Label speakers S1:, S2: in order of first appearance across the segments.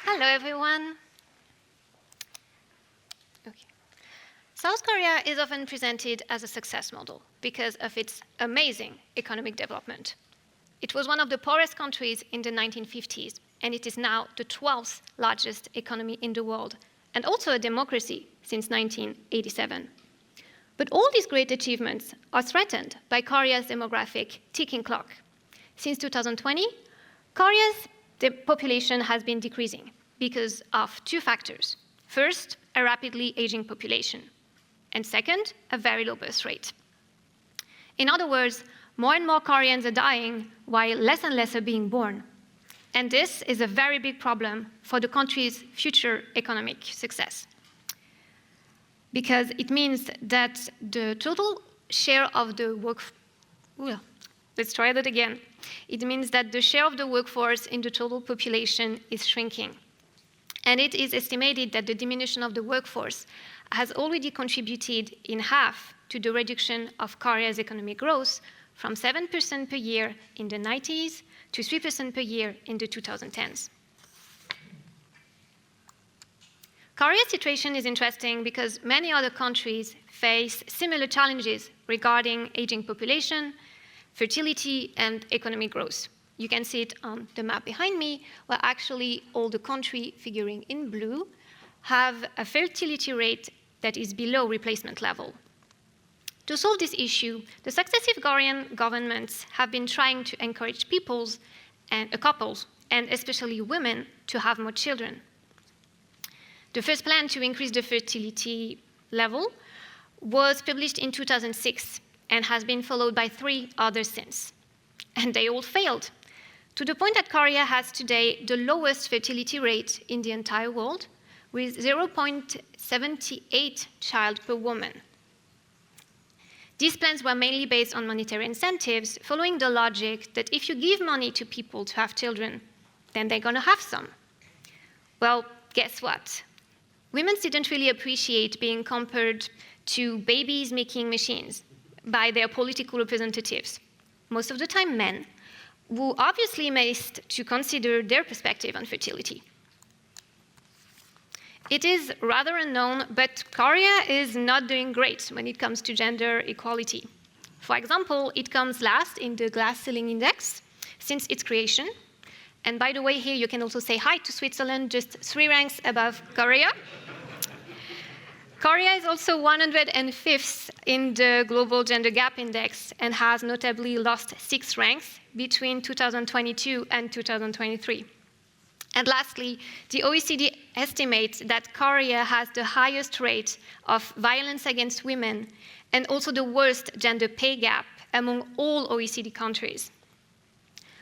S1: Hello, everyone. Okay. South Korea is often presented as a success model because of its amazing economic development. It was one of the poorest countries in the 1950s, and it is now the 12th largest economy in the world, and also a democracy since 1987. But all these great achievements are threatened by Korea's demographic ticking clock. Since 2020, Korea's population has been decreasing because of two factors. First, a rapidly aging population, and second, a very low birth rate. In other words, more and more Koreans are dying while less and less are being born. And this is a very big problem for the country's future economic success, because it means that the total share of the It means that the share of the workforce in the total population is shrinking. And it is estimated that the diminution of the workforce has already contributed in half to the reduction of Korea's economic growth from 7% per year in the 90s to 3% per year in the 2010s. Korea's situation is interesting because many other countries face similar challenges regarding aging population, fertility, and economic growth. You can see it on the map behind me, where actually all the countries figuring in blue have a fertility rate that is below replacement level. To solve this issue, the successive Korean governments have been trying to encourage couples, and especially women, to have more children. The first plan to increase the fertility level was published in 2006 and has been followed by 3 others since. And they all failed, to the point that Korea has today the lowest fertility rate in the entire world, with 0.78 child per woman. These plans were mainly based on monetary incentives, following the logic that if you give money to people to have children, then they're gonna have some. Well, guess what? Women didn't really appreciate being compared to babies-making machines by their political representatives, most of the time men, who obviously missed to consider their perspective on fertility. It is rather unknown, but Korea is not doing great when it comes to gender equality. For example, it comes last in the glass ceiling index since its creation. And by the way, here you can also say hi to Switzerland, just 3 ranks above Korea. Korea is also 105th in the Global Gender Gap Index and has notably lost 6 ranks between 2022 and 2023. And lastly, the OECD estimates that Korea has the highest rate of violence against women and also the worst gender pay gap among all OECD countries.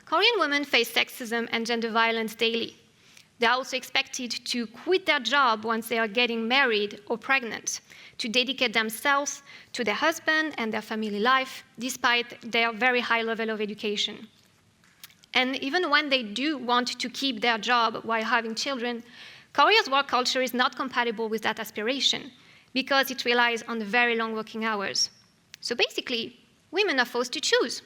S1: Korean women face sexism and gender violence daily. They are also expected to quit their job once they are getting married or pregnant, to dedicate themselves to their husband and their family life, despite their very high level of education. And even when they do want to keep their job while having children, Korea's work culture is not compatible with that aspiration because it relies on very long working hours. So basically, women are forced to choose.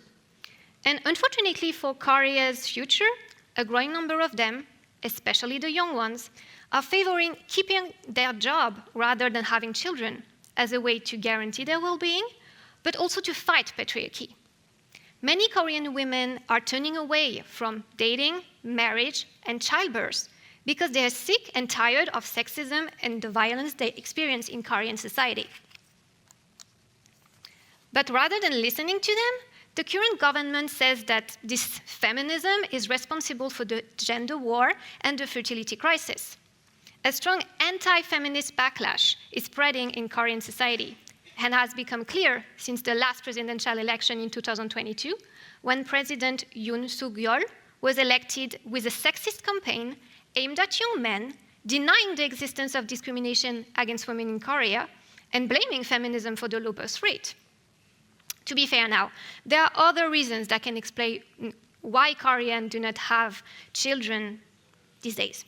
S1: And unfortunately for Korea's future, a growing number of them, especially the young ones, are favoring keeping their job rather than having children as a way to guarantee their well-being, but also to fight patriarchy. Many Korean women are turning away from dating, marriage, and childbirth because they are sick and tired of sexism and the violence they experience in Korean society. But rather than listening to them, the current government says that this feminism is responsible for the gender war and the fertility crisis. A strong anti-feminist backlash is spreading in Korean society and has become clear since the last presidential election in 2022, when President Yoon Suk-yeol was elected with a sexist campaign aimed at young men, denying the existence of discrimination against women in Korea, and blaming feminism for the low birth rate. To be fair now, there are other reasons that can explain why Koreans do not have children these days.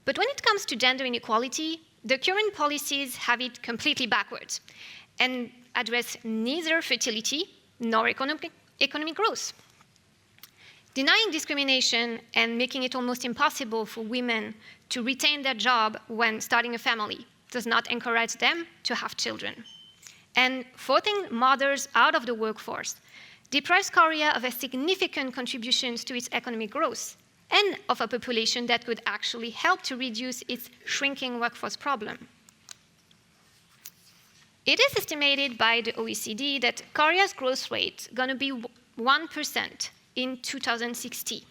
S1: But when it comes to gender inequality, the current policies have it completely backwards and address neither fertility nor economic growth. Denying discrimination and making it almost impossible for women to retain their job when starting a family does not encourage them to have children. And forcing mothers out of the workforce deprives Korea of a significant contributions to its economic growth and of a population that could actually help to reduce its shrinking workforce problem. It is estimated by the OECD that Korea's growth rate is going to be 1% in 2060.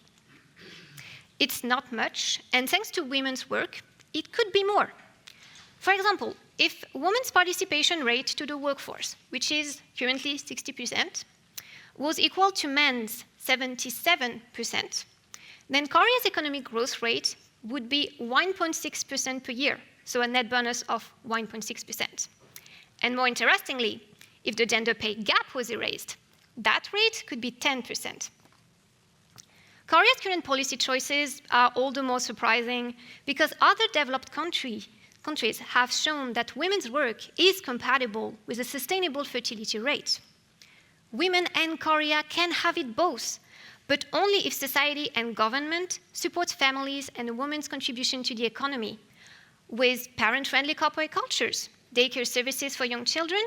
S1: It's not much, and thanks to women's work, it could be more. For example, if women's participation rate to the workforce, which is currently 60%, was equal to men's 77%, then Korea's economic growth rate would be 1.6% per year, so a net bonus of 1.6%. And more interestingly, if the gender pay gap was erased, that rate could be 10%. Korea's current policy choices are all the more surprising because other developed countries have shown that women's work is compatible with a sustainable fertility rate. Women and Korea can have it both, but only if society and government support families and women's contribution to the economy with parent-friendly corporate cultures, daycare services for young children,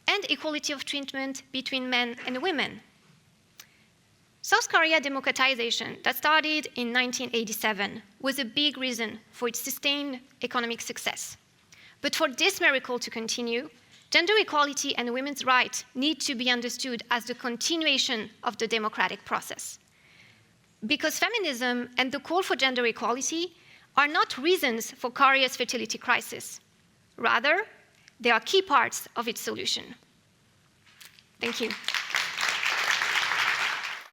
S1: and equality of treatment between men and women. South Korea democratization that started in 1987 was a big reason for its sustained economic success. But for this miracle to continue, gender equality and women's rights need to be understood as the continuation of the democratic process. Because feminism and the call for gender equality are not reasons for Korea's fertility crisis. Rather, they are key parts of its solution. Thank you.